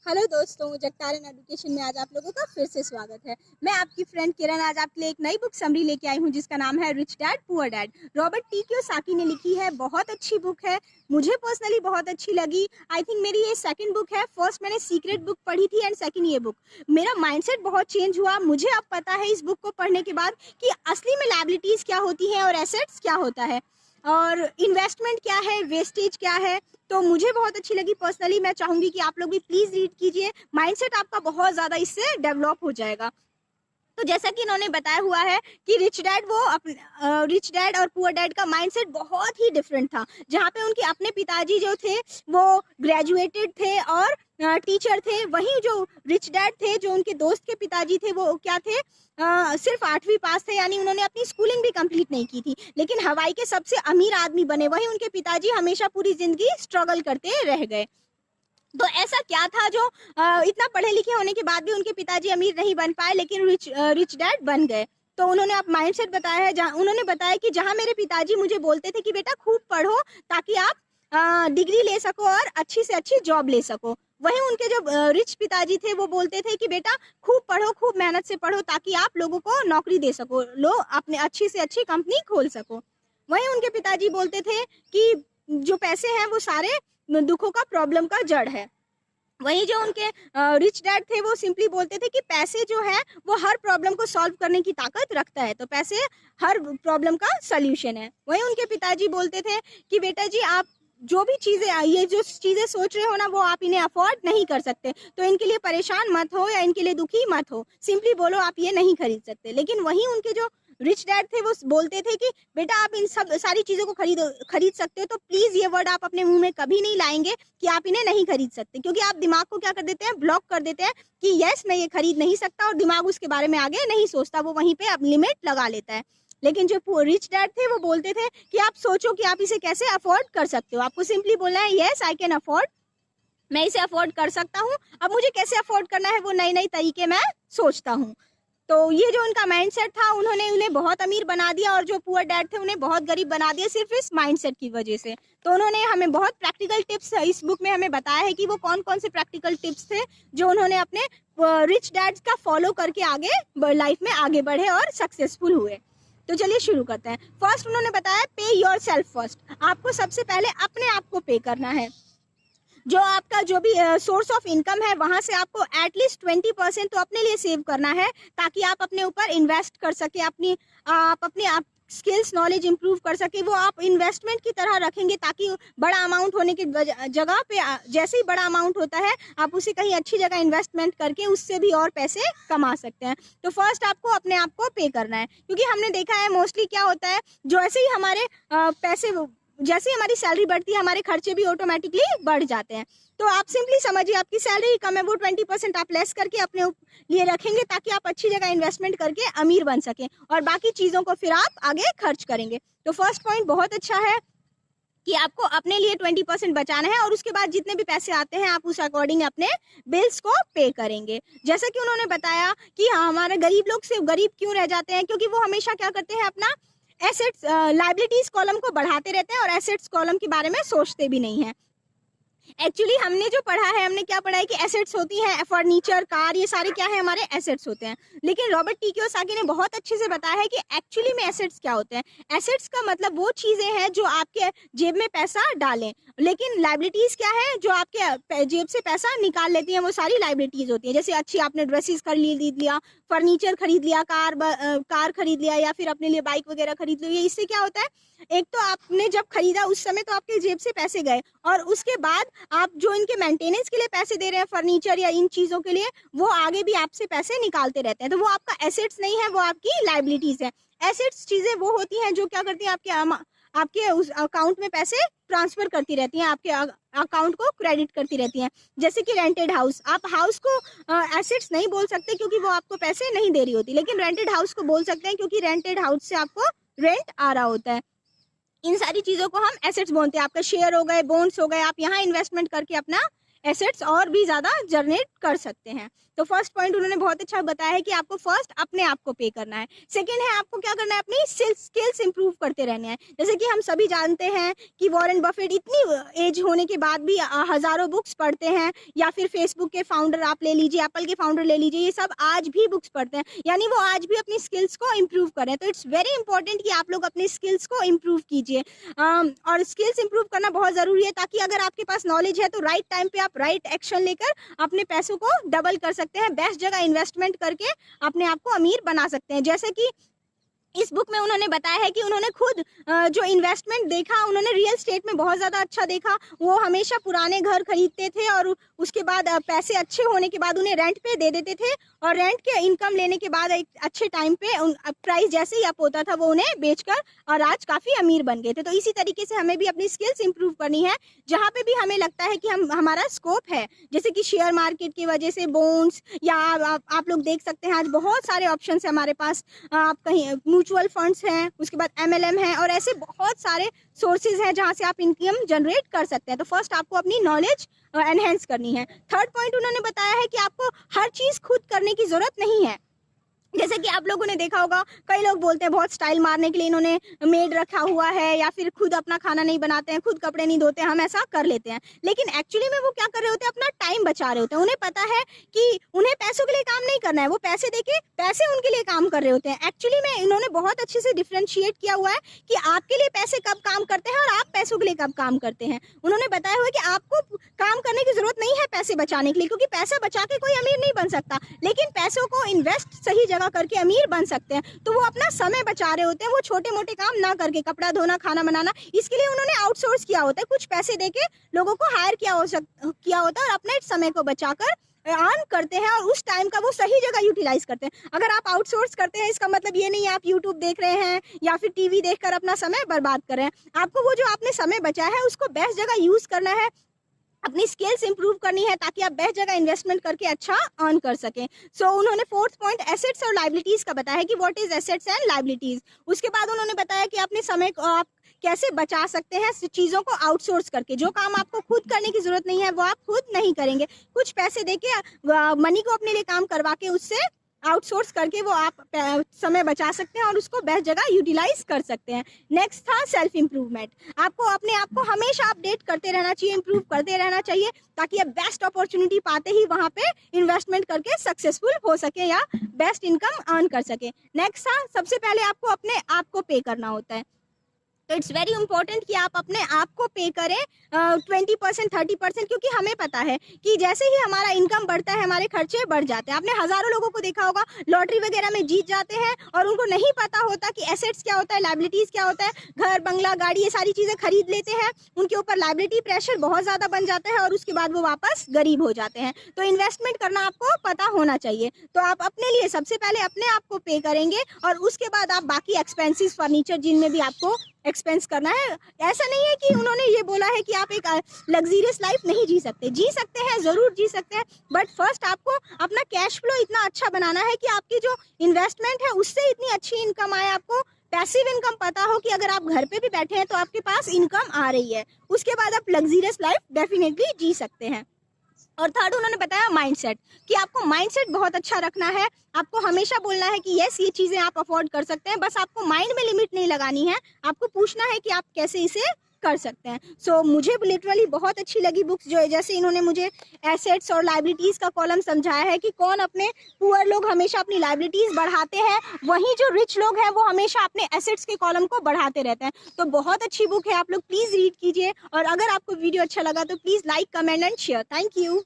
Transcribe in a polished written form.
Hello दोस्तों, जगतारन education में आज आप लोगों का फिर से स्वागत है। मैं आपकी फ्रेंड किरण आज आपके लिए एक नई बुक समरी लेके आई हूँ जिसका नाम है rich dad poor dad. Robert T Kiyosaki ने लिखी है। बहुत अच्छी बुक है, मुझे पर्सनली बहुत अच्छी लगी। आई थिंक मेरी ये सेकंड बुक है। फर्स्ट मैंने सीक्रेट बुक पढ़ी थी एंड सेकंड ये बुक। मेरा माइंडसेट बहुत चेंज हुआ। मुझे अब पता है इस बुक को पढ़ने के बाद कि असली में लायबिलिटीज क्या होती है और एसेट्स क्या होता है और इन्वेस्टमेंट क्या है, वेस्टेज क्या है। तो मुझे बहुत अच्छी लगी पर्सनली। मैं चाहूंगी कि आप लोग भी प्लीज रीड कीजिए, माइंडसेट आपका बहुत ज्यादा इससे डेवलप हो जाएगा। तो जैसा कि इन्होंने बताया हुआ है कि रिच डैड और पुअर डैड का माइंडसेट बहुत ही डिफरेंट था। जहाँ पे उनके अपने पिताजी जो थे वो ग्रेजुएटेड थे और टीचर थे, वहीं जो रिच डैड थे, जो उनके दोस्त के पिताजी थे, वो क्या थे, सिर्फ 8वीं पास थे, यानी उन्होंने अपनी स्कूलिंग भी कंप्लीट नहीं की थी, लेकिन हवाई के सबसे अमीर आदमी बने। वहीं उनके पिताजी हमेशा पूरी जिंदगी स्ट्रगल करते रह गए। तो ऐसा क्या था जो इतना पढ़े लिखे होने के बाद भी उनके पिताजी अमीर नहीं बन पाए, लेकिन रिच डैड बन गए। तो उन्होंने अब माइंडसेट बताया है, जहाँ उन्होंने बताया कि जहाँ मेरे पिताजी मुझे बोलते थे कि बेटा खूब पढ़ो ताकि आप डिग्री ले सको और अच्छी से अच्छी जॉब ले सको, वहीं उनके जो रिच पिताजी थे वो बोलते थे कि बेटा खूब पढ़ो, खूब मेहनत से पढ़ो ताकि आप लोगों को नौकरी दे सको, लो अपने अच्छी से अच्छी कंपनी खोल सको। वहीं उनके पिताजी बोलते थे कि जो पैसे हैं वो सारे दुखों का, प्रॉब्लम का जड़ है। वही जो उनके रिच डैड थे वो सिंपली बोलते थे कि पैसे जो है वो हर प्रॉब्लम को सॉल्व करने की ताकत रखता है, तो पैसे हर प्रॉब्लम का सॉल्यूशन है। वही उनके पिताजी बोलते थे कि बेटा जी आप जो भी चीजें, ये जो चीजें सोच रहे हो ना, वो आप इन्हें अफोर्ड नहीं कर सकते, तो इनके लिए परेशान मत हो या इनके लिए दुखी मत हो, सिंपली बोलो आप ये नहीं खरीद सकते। लेकिन वही उनके जो रिच डैड थे वो बोलते थे कि बेटा आप इन सब सारी चीजों को खरीद सकते हो, तो प्लीज ये वर्ड आप अपने मुंह में कभी नहीं लाएंगे कि आप इन्हें नहीं खरीद सकते, क्योंकि आप दिमाग को क्या कर देते हैं, ब्लॉक कर देते हैं कि यस मैं ये खरीद नहीं सकता, और दिमाग उसके बारे में आगे नहीं सोचता, वो वहीं पे अब लिमिट लगा लेता है। लेकिन जो रिच डैड थे वो बोलते थे कि आप सोचो कि आप इसे कैसे अफोर्ड कर सकते हो, आपको सिंपली बोलना है यस आई कैन अफोर्ड, मैं इसे अफोर्ड कर सकता हूँ। अब मुझे कैसे अफोर्ड करना है वो नई नई तरीके मैं सोचता हूँ। तो ये जो उनका माइंडसेट था, उन्होंने उन्हें बहुत अमीर बना दिया, और जो पुअर डैड थे उन्हें बहुत गरीब बना दिया, सिर्फ इस माइंडसेट की वजह से। तो उन्होंने हमें बहुत प्रैक्टिकल टिप्स इस बुक में हमें बताया है कि वो कौन कौन से प्रैक्टिकल टिप्स थे जो उन्होंने अपने रिच डैड का फॉलो करके आगे लाइफ में आगे बढ़े और सक्सेसफुल हुए। तो चलिए शुरू करते हैं। फर्स्ट उन्होंने बताया पे योर सेल्फ फर्स्ट, आपको सबसे पहले अपने आप को पे करना है। जो आपका जो भी सोर्स ऑफ इनकम है वहां से आपको एटलीस्ट 20% तो अपने लिए सेव करना है, ताकि आप अपने ऊपर इन्वेस्ट कर सके, आप स्किल्स नॉलेज इंप्रूव कर सके। वो आप इन्वेस्टमेंट की तरह रखेंगे ताकि बड़ा अमाउंट होने की जगह पे जैसे ही बड़ा अमाउंट होता है आप उसे कहीं अच्छी जगह इन्वेस्टमेंट करके उससे भी और पैसे कमा सकते हैं। तो फर्स्ट आपको अपने आप को पे करना है, क्योंकि हमने देखा है मोस्टली क्या होता है, जो ऐसे ही हमारे पैसे, जैसे हमारी सैलरी बढ़ती है हमारे खर्चे भी ऑटोमेटिकली बढ़ जाते हैं। तो आप सिंपली समझिए आपकी सैलरी कम है, वो 20% आप लेस करके अपने लिए रखेंगे ताकि आप अच्छी जगह इन्वेस्टमेंट करके अमीर बन सकें, और बाकी चीज़ों को फिर आप आगे खर्च करेंगे। तो फर्स्ट पॉइंट बहुत अच्छा है कि आपको अपने लिए 20% बचाना है, और उसके बाद जितने भी पैसे आते हैं आप उस अकॉर्डिंग अपने बिल्स को पे करेंगे। जैसा कि उन्होंने बताया कि हाँ, हमारे गरीब लोग सिर्फ गरीब क्यों रह जाते हैं, क्योंकि वो हमेशा क्या करते हैं, अपना एसेट्स लाइबिलिटीज कॉलम को बढ़ाते रहते हैं और एसेट्स कॉलम के बारे में सोचते भी नहीं है। एक्चुअली हमने जो पढ़ा है, हमने क्या पढ़ा है कि एसेट्स होती हैं, फर्नीचर, कार, ये सारे क्या है, हमारे एसेट्स होते हैं। लेकिन रॉबर्ट टी कियोसाकी ने बहुत अच्छे से बताया है कि एक्चुअली में एसेट्स क्या होते हैं। एसेट्स का मतलब वो चीजें हैं जो आपके जेब में पैसा डालें, लेकिन लाइबिलिटीज क्या है, जो आपके जेब से पैसा निकाल लेती हैं, वो सारी लाइबिलिटीज होती है। जैसे अच्छी आपने ड्रेसेस खरीद लिया, फर्नीचर खरीद लिया, कार खरीद लिया, या फिर अपने लिए बाइक वगैरह खरीद ली। इससे क्या होता है, एक तो आपने जब खरीदा उस समय तो आपके जेब से पैसे गए, और उसके बाद आप जो इनके मेंटेनेंस के लिए पैसे दे रहे हैं, फर्नीचर या इन चीजों के लिए, वो आगे भी आपसे पैसे निकालते रहते हैं। तो वो आपका एसेट्स नहीं है, वो आपकी लाइबिलिटीज है। एसेट्स चीजें वो होती हैं जो क्या करती हैं, आपके उस अकाउंट में पैसे ट्रांसफर करती रहती हैं, आपके अकाउंट को क्रेडिट करती रहती हैं। जैसे कि रेंटेड हाउस, आप हाउस को एसेट्स नहीं बोल सकते क्योंकि वो आपको पैसे नहीं दे रही होती, लेकिन रेंटेड हाउस को बोल सकते हैं क्योंकि रेंटेड हाउस से आपको रेंट आ रहा होता है। इन सारी चीजों को हम एसेट्स बोलते हैं। आपका शेयर हो गए, बॉन्ड्स हो गए, आप यहाँ इन्वेस्टमेंट करके अपना एसेट्स और भी ज़्यादा जनरेट कर सकते हैं। तो फर्स्ट पॉइंट उन्होंने बहुत अच्छा बताया है कि आपको फर्स्ट अपने आप को पे करना है। सेकंड है आपको क्या करना है, अपनी स्किल्स इंप्रूव करते रहने हैं। जैसे कि हम सभी जानते हैं कि वॉरेन बफेट इतनी एज होने के बाद भी हज़ारों बुक्स पढ़ते हैं, या फिर फेसबुक के फाउंडर आप ले लीजिए, एप्पल के फाउंडर ले लीजिए, ये सब आज भी बुक्स पढ़ते हैं, यानी वो आज भी अपनी स्किल्स को इम्प्रूव कर रहे हैं। तो इट्स वेरी इंपॉर्टेंट कि आप लोग अपनी स्किल्स को इम्प्रूव कीजिए, और स्किल्स इंप्रूव करना बहुत ज़रूरी है, ताकि अगर आपके पास नॉलेज है तो राइट टाइम पे आप राइट एक्शन लेकर अपने पैसों को डबल कर सकते हैं, बेस्ट जगह इन्वेस्टमेंट करके अपने आप को अमीर बना सकते हैं। जैसे कि इस बुक में उन्होंने बताया है कि उन्होंने खुद जो इन्वेस्टमेंट देखा, उन्होंने रियल स्टेट में बहुत ज़्यादा अच्छा देखा। वो हमेशा पुराने घर खरीदते थे और उसके बाद पैसे अच्छे होने के बाद उन्हें रेंट पे दे देते थे, और रेंट के इनकम लेने के बाद एक अच्छे टाइम पे प्राइस जैसे ही अप होता था वो उन्हें बेचकर और आज काफ़ी अमीर बन गए थे। तो इसी तरीके से हमें भी अपनी स्किल्स इंप्रूव करनी है, जहाँ पे भी हमें लगता है कि हमारा स्कोप है। जैसे कि शेयर मार्केट की वजह से बोन्स, या आप लोग देख सकते हैं आज बहुत सारे ऑप्शन है हमारे पास। आप कहीं म्यूचुअल फंड्स हैं, उसके बाद MLM है, और ऐसे बहुत सारे सोर्सेज हैं जहाँ से आप इनकम जनरेट कर सकते हैं। तो फर्स्ट आपको अपनी नॉलेज एनहेंस करनी है। थर्ड पॉइंट उन्होंने बताया है कि आपको हर चीज़ खुद करने की ज़रूरत नहीं है। जैसे कि आप लोगों ने देखा होगा, कई लोग बोलते हैं बहुत स्टाइल मारने के लिए इन्होंने मेड रखा हुआ है, या फिर खुद अपना खाना नहीं बनाते हैं, खुद कपड़े नहीं धोते हैं, हम ऐसा कर लेते हैं। लेकिन एक्चुअली में वो क्या कर रहे होते हैं, अपना टाइम बचा रहे होते हैं। उन्हें पता है कि उन्हें पैसों के लिए काम नहीं करना है, वो पैसे देके पैसे उनके लिए काम कर रहे होते हैं। एक्चुअली में इन्होंने बहुत अच्छे से डिफ्रेंशिएट किया हुआ है कि आपके लिए पैसे कब काम करते हैं और आप पैसों के लिए कब काम करते हैं। उन्होंने बताया हुआ है कि आपको काम करने की जरूरत नहीं है पैसे बचाने के लिए, क्योंकि पैसा बचा के कोई अमीर नहीं बन सकता, लेकिन पैसों को इन्वेस्ट सही जगह करके अमीर बन सकते हैं। तो वो अपना समय बचा रहे होते हैं, वो छोटे मोटे काम ना करके, कपड़ा धोना, खाना बनाना, इसके लिए उन्होंने आउटसोर्स किया होता है, कुछ पैसे देके लोगों को हायर किया होता है, और अपने समय को बचाकर अर्न करते हैं, और उस टाइम का वो सही जगह यूटिलाइज करते हैं। अगर आप आउटसोर्स करते हैं, इसका मतलब ये नहीं है आप यूट्यूब देख रहे हैं या फिर टीवी देखकर अपना समय बर्बाद कर रहे हैं। आपको वो जो आपने समय बचाया है उसको बेस्ट जगह यूज करना है, अपनी स्किल्स इंप्रूव करनी है, ताकि आप बेस्ट जगह इन्वेस्टमेंट करके अच्छा अर्न कर सकें। सो उन्होंने फोर्थ पॉइंट एसेट्स और लायबिलिटीज का बताया है कि what is assets and liabilities. उसके बाद उन्होंने बताया कि अपने समय को आप कैसे बचा सकते हैं चीज़ों को आउटसोर्स करके। जो काम आपको खुद करने की जरूरत नहीं है वो आप खुद नहीं करेंगे, कुछ पैसे देके मनी को अपने लिए काम करवा के उससे आउटसोर्स करके वो आप समय बचा सकते हैं और उसको बेस्ट जगह यूटिलाइज कर सकते हैं। नेक्स्ट था सेल्फ इम्प्रूवमेंट। आपको अपने आप को हमेशा अपडेट करते रहना चाहिए, इंप्रूव करते रहना चाहिए, ताकि आप बेस्ट अपॉर्चुनिटी पाते ही वहाँ पे इन्वेस्टमेंट करके सक्सेसफुल हो सके या बेस्ट इनकम अर्न कर सके। नेक्स्ट था सबसे पहले आपको अपने आप को पे करना होता है। तो इट्स वेरी इंपॉर्टेंट कि आप अपने आप को पे करें 20% 30%, क्योंकि हमें पता है कि जैसे ही हमारा इनकम बढ़ता है हमारे खर्चे बढ़ जाते हैं। आपने हज़ारों लोगों को देखा होगा लॉटरी वगैरह में जीत जाते हैं और उनको नहीं पता होता कि एसेट्स क्या होता है, लायबिलिटीज़ क्या होता है। घर बंगला गाड़ी ये सारी चीज़ें खरीद लेते हैं, उनके ऊपर लायबिलिटी प्रेशर बहुत ज़्यादा बन जाता है और उसके बाद वो वापस गरीब हो जाते हैं। तो इन्वेस्टमेंट करना आपको पता होना चाहिए। तो आप अपने लिए सबसे पहले अपने आप को पे करेंगे और उसके बाद आप बाकी एक्सपेंसेस, फर्नीचर जिनमें भी आपको एक्सपेंस करना है। ऐसा नहीं है कि उन्होंने ये बोला है कि आप एक लग्जरियस लाइफ नहीं जी सकते, जी सकते हैं, ज़रूर जी सकते हैं, बट फर्स्ट आपको अपना कैश फ्लो इतना अच्छा बनाना है कि आपकी जो इन्वेस्टमेंट है उससे इतनी अच्छी इनकम आए, आपको पैसिव इनकम पता हो कि अगर आप घर पे भी बैठे हैं तो आपके पास इनकम आ रही है। उसके बाद आप लग्जरियस लाइफ डेफिनेटली जी सकते हैं। और थर्ड उन्होंने बताया माइंडसेट, कि आपको माइंडसेट बहुत अच्छा रखना है। आपको हमेशा बोलना है कि यस ये चीज़ें आप अफोर्ड कर सकते हैं, बस आपको माइंड में लिमिट नहीं लगानी है, आपको पूछना है कि आप कैसे इसे कर सकते हैं। सो मुझे लिटरली बहुत अच्छी लगी बुक्स, जो जैसे इन्होंने मुझे एसेट्स और लायबिलिटीज़ का कॉलम समझाया है कि कौन अपने पुअर लोग हमेशा अपनी लायबिलिटीज़ बढ़ाते हैं, वहीं जो रिच लोग हैं वो हमेशा अपने एसेट्स के कॉलम को बढ़ाते रहते हैं। तो बहुत अच्छी बुक है, आप लोग प्लीज़ रीड कीजिए, और अगर आपको वीडियो अच्छा लगा तो please like, comment and share. Thank you.